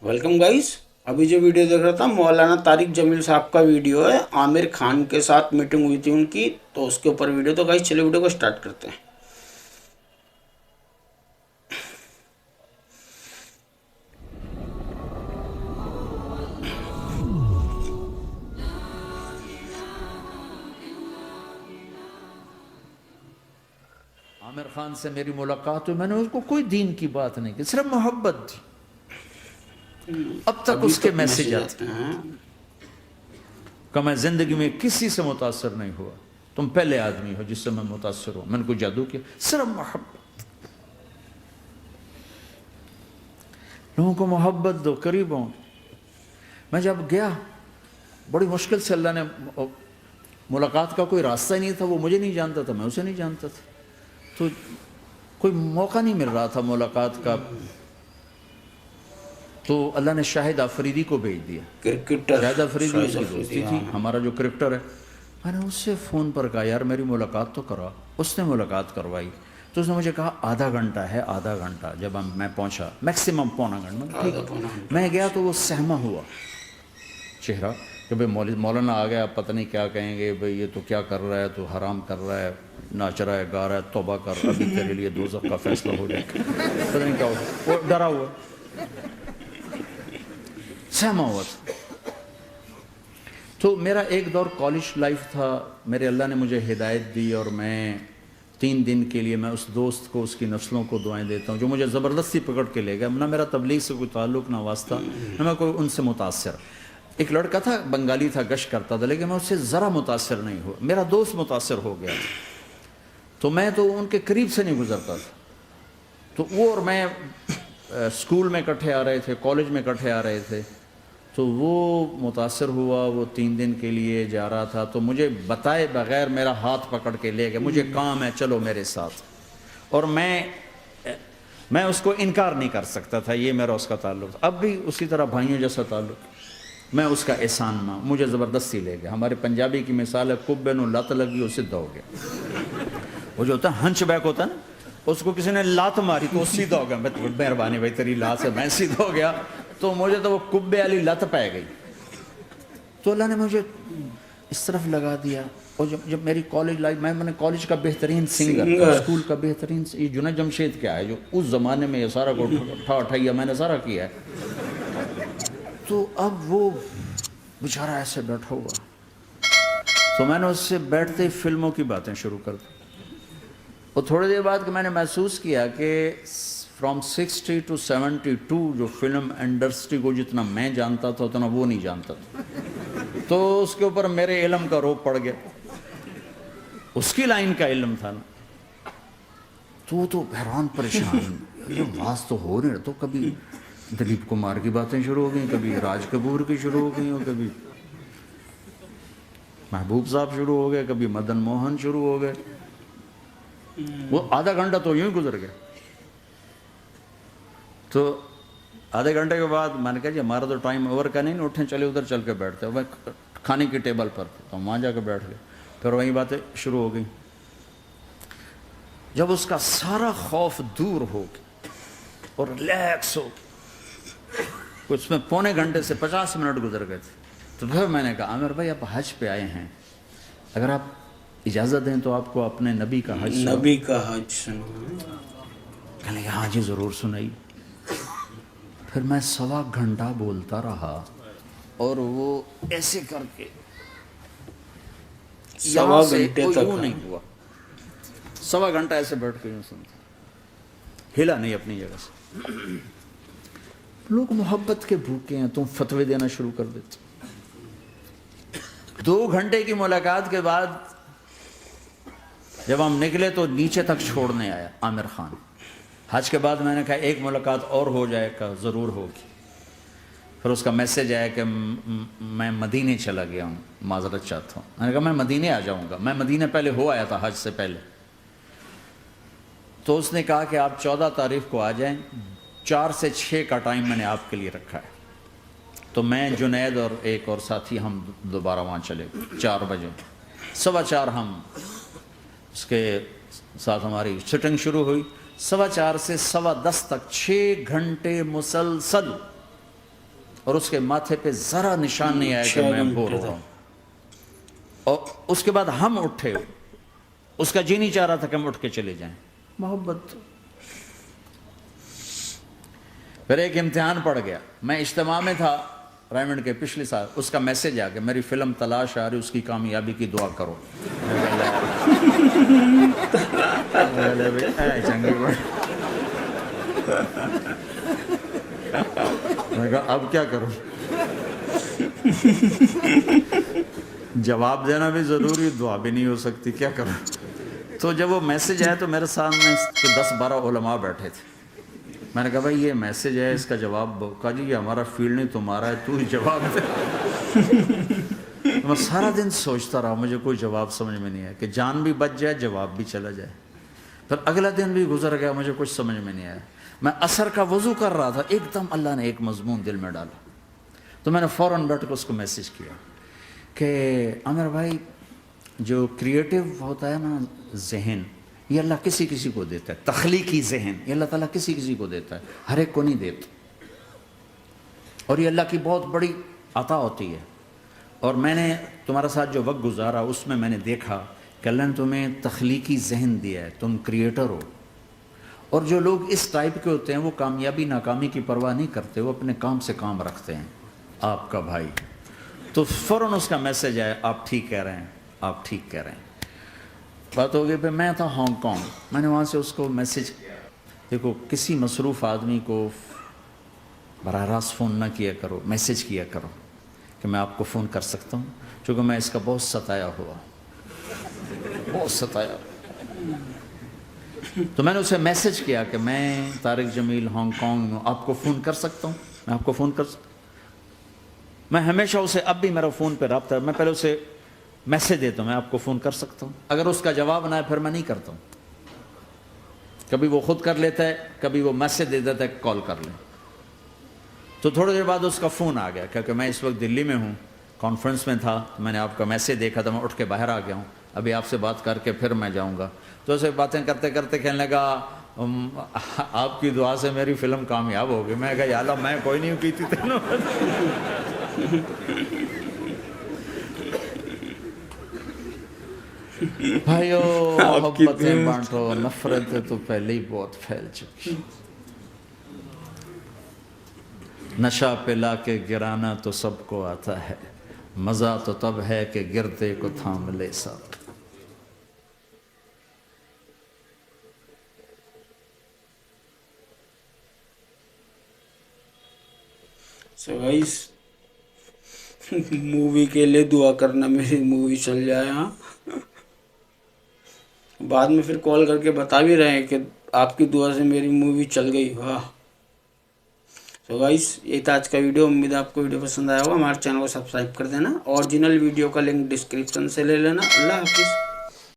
Welcome guys. अभी जो video देख रहा था मौलाना तारिक जमील साहब का वीडियो है। आमिर खान के साथ मीटिंग हुई थी उनकी, तो उसके ऊपर वीडियो। तो गाइस चलिए वीडियो को स्टार्ट करते हैं। आमिर खान से मेरी मुलाकात हुई, मैंने उसको कोई दीन की बात नहीं की, सिर्फ मोहब्बत थी। अब तक अभी उसके तक मैसेज मैसेज आते आते हैं। कि मैं जिंदगी में किसी से मुतासर नहीं हुआ, तुम पहले आदमी हो जिससे मैं मुतासर हूं। मैंने कोई जादू किया, सिर्फ मोहब्बत। लोगों को मोहब्बत दो, करीब हो। मैं जब गया, बड़ी मुश्किल से अल्लाह ने, मुलाकात का कोई रास्ता ही नहीं था। वो मुझे नहीं जानता था, मैं उसे नहीं जानता था, तो कोई मौका नहीं मिल रहा था मुलाकात का। तो अल्लाह ने शाहिद आफरीदी को भेज दिया। क्रिकेटर शाहिद आफरीदी उसकी दोस्ती थी, हाँ। हमारा जो क्रिकेटर है। मैंने उससे फ़ोन पर कहा, यार मेरी मुलाकात तो करा। उसने मुलाकात करवाई। तो उसने मुझे कहा आधा घंटा है, आधा घंटा। जब मैं पहुंचा, मैक्सिमम पौना घंटा। ठीक, मैं गया तो वो सहमा हुआ चेहरा कि भाई मौलाना आ गया, पता नहीं क्या कहेंगे, भाई ये तो क्या कर रहा है, तो हराम कर रहा है, नाच रहा है, गा रहा है, तौबा कर, अभी तेरे लिए दोज़ख का फैसला हो जाएगा। पता नहीं क्या होगा, वो डरा हुआ सहमा हुआ था। तो मेरा एक दौर कॉलेज लाइफ था। मेरे अल्लाह ने मुझे हिदायत दी और मैं 3 दिन के लिए, मैं उस दोस्त को, उसकी नस्लों को दुआएं देता हूँ जो मुझे ज़बरदस्ती पकड़ के ले गया। ना मेरा तबलीग से कोई ताल्लुक़, ना वास्ता, ना मैं कोई उनसे मुतासर। एक लड़का था, बंगाली था, गश करता था, लेकिन मैं उससे ज़रा मुतासर नहीं हुआ। मेरा दोस्त मुतासर हो गया, तो मैं तो उनके करीब से नहीं गुजरता था। तो वो और मैं स्कूल में इकट्ठे आ रहे थे, कॉलेज में इकट्ठे आ रहे थे। तो वो मुतासर हुआ, वो 3 दिन के लिए जा रहा था, तो मुझे बताए बगैर मेरा हाथ पकड़ के ले गया, मुझे काम है, चलो मेरे साथ। और मैं उसको इनकार नहीं कर सकता था, ये मेरा उसका ताल्लुक़ था। अब भी उसी तरह भाइयों जैसा ताल्लुक़। मैं उसका एहसान मा, मुझे ज़बरदस्ती ले गया। हमारे पंजाबी की मिसाल है, कुब्बे नु लत लगी, वो सीधा हो गया। वो जो होता है हंच बैक होता है ना, उसको किसी ने लात मारी तो वो सीधा हो गया। मेहरबानी भाई, तेरी लात से मैं सीधा हो गया। तो मुझे तो वो कुब्बे वाली लत पै गई। तो अल्लाह ने मुझे इस तरफ लगा दिया। और जब मेरी कॉलेज लाइफ, मैंने कॉलेज का बेहतरीन सिंगर, स्कूल का बेहतरीन, ये जुनैद जमशेद क्या है जो उस ज़माने में ये सारा को उठाइया मैंने सारा किया है। तो अब वो बेचारा ऐसे बैठा हुआ, तो मैंने उससे बैठते ही फिल्मों की बातें शुरू कर दी। और थोड़ी देर बाद मैंने महसूस किया कि फ्रॉम 60 to 72 जो फिल्म इंडस्ट्री को जितना मैं जानता था उतना वो नहीं जानता था। तो उसके ऊपर मेरे इल्म का रोब पड़ गया। उसकी लाइन का इल्म था ना, तो हैरान परेशान, ये बात तो हो रही, तो कभी दिलीप कुमार की बातें शुरू हो गई, कभी राज कपूर की शुरू हो गई, और कभी महबूब साहब शुरू हो गए, कभी मदन मोहन शुरू हो गए। वो आधा घंटा तो यूं ही गुजर गया। तो आधे घंटे के बाद मैंने कहा जी हमारा तो टाइम ओवर का नहीं, उठें चले उधर चल के बैठते। मैं खाने की टेबल पर, तो वहाँ जाकर बैठ गए। फिर वही बातें शुरू हो गई। जब उसका सारा खौफ दूर हो गया और रिलैक्स हो, उसमें पौने घंटे से 50 मिनट गुजर गए थे। तो फिर मैंने कहा आमिर भाई आप हज पे आए हैं, अगर आप इजाज़त दें तो आपको अपने नबी का हज कहने लगे हाँ जी ज़रूर सुनाई। फिर मैं 1.25 घंटा बोलता रहा और वो ऐसे करके 1.25 घंटे तक नहीं हुआ। 1.25 घंटा ऐसे बैठ के यूँ सुनता, हिला नहीं अपनी जगह से। लोग मोहब्बत के भूखे हैं, तुम फतवे देना शुरू कर देते। 2 घंटे की मुलाकात के बाद जब हम निकले तो नीचे तक छोड़ने आया आमिर खान। हज के बाद मैंने कहा एक मुलाकात और हो जाएगा, ज़रूर होगी। फिर उसका मैसेज आया कि मैं मदीने चला गया हूँ, माजरत चाहता हूँ। मैंने कहा मैं मदीने आ जाऊँगा, मैं मदीने पहले हो आया था हज से पहले। तो उसने कहा कि आप 14 तारीख को आ जाएं, 4 से 6 का टाइम मैंने आपके लिए रखा है। तो मैं, जुनैद और एक और साथी हम दोबारा वहाँ चले। 4 बजे 4:15 हम उसके साथ हमारी शूटिंग शुरू हुई। 4:15 से 10:15 तक 6 घंटे मुसलसल اور اس کے ماتھے پہ ذرا نشان نہیں آیا کہ میں بور ہو رہا ہوں. اور اس کے بعد ہم اٹھے, اس کا جی نہیں چاہ رہا تھا کہ ہم اٹھ کے چلے جائیں. محبت. پھر ایک امتحان پڑ گیا, میں اجتماع میں تھا ریمنڈ کے پچھلے سال, اس کا میسج آ گیا میری فلم تلاش آ رہی, اس کی کامیابی کی دعا کرو. میں کہا اب کیا کروں, جواب دینا بھی ضروری, دعا بھی نہیں ہو سکتی, کیا کروں. تو جب وہ میسج آیا تو میرے سامنے 10-12 علماء بیٹھے تھے. میں نے کہا بھائی یہ میسج ہے, اس کا جواب. کہا جی یہ ہمارا فیلڈ نہیں تمہارا ہے, تو ہی جواب دے. میں سارا دن سوچتا رہا, مجھے کوئی جواب سمجھ میں نہیں آیا کہ جان بھی بچ جائے, جواب بھی چلا جائے. پھر اگلا دن بھی گزر گیا, مجھے کچھ سمجھ میں نہیں آیا. میں عصر کا وضو کر رہا تھا, ایک دم اللہ نے ایک مضمون دل میں ڈالا. تو میں نے فوراً بیٹھ کے اس کو میسج کیا کہ عامر بھائی جو کریٹیو ہوتا ہے نا ذہن, یہ اللہ کسی کسی کو دیتا ہے. تخلیقی ذہن یہ اللہ تعالیٰ کسی کسی کو دیتا ہے, ہر ایک کو نہیں دیتا, اور یہ اللہ کی بہت بڑی عطا ہوتی ہے. اور میں نے تمہارے ساتھ جو وقت گزارا اس میں نے دیکھا کہ اللہ نے تمہیں تخلیقی ذہن دیا ہے, تم کریٹر ہو. اور جو لوگ اس ٹائپ کے ہوتے ہیں وہ کامیابی ناکامی کی پرواہ نہیں کرتے, وہ اپنے کام سے کام رکھتے ہیں. آپ کا بھائی. تو فوراً اس کا میسج آیا, آپ ٹھیک کہہ رہے ہیں, آپ ٹھیک کہہ رہے ہیں. بات ہو گئی. پہ میں تھا ہانگ کانگ, میں نے وہاں سے اس کو میسج کیا, دیکھو کسی مصروف آدمی کو براہ راست فون نہ کیا کرو, میسج کیا کرو کہ میں آپ کو فون کر سکتا ہوں, چونکہ میں اس کا بہت ستایا ہوا, بہت ستایا. تو میں نے اسے میسج کیا کہ میں طارق جمیل ہانگ کانگ میں آپ کو فون کر سکتا ہوں, میں آپ کو فون کر سکتا ہوں. میں ہمیشہ اسے, اب بھی میرا فون پہ رابطہ ہے, میں پہلے اسے میسج دیتا ہوں میں آپ کو فون کر سکتا ہوں. اگر اس کا جواب نہ ہے پھر میں نہیں کرتا ہوں. کبھی وہ خود کر لیتا ہے, کبھی وہ میسج دے دیتا ہے کال کر لیں. تو تھوڑی دیر بعد اس کا فون آ گیا, کیونکہ میں اس وقت دلی میں ہوں, کانفرنس میں تھا. میں نے آپ کا میسج دیکھا تھا, میں اٹھ کے باہر آ گیا ہوں, ابھی آپ سے بات کر کے پھر میں جاؤں گا. تو اسے باتیں کرتے کرتے کہنے لگا آپ کی دعا سے میری فلم کامیاب ہو گئی. میں کہا یا اللہ میں کوئی نہیں کی تھی تینوں. بھائیو محبتیں بانٹو, نفرتیں تو پہلے ہی بہت پھیل چکی. نشہ پلا کے گرانا تو سب کو آتا ہے, مزہ تو تب ہے کہ گرتے کو تھام لے سب. سو گائس مووی کے لیے دعا کرنا, میری مووی چل جائے. ہاں بعد میں پھر کال کر کے بتا بھی رہے ہیں کہ آپ کی دعا سے میری مووی چل گئی. واہ. سو گائس یہ تھا آج کا ویڈیو, امید ہے آپ کو ویڈیو پسند آیا ہوگا. ہمارے چینل کو سبسکرائب کر دینا, اوریجنل ویڈیو کا لنک ڈسکرپشن سے لے لینا. اللہ حافظ.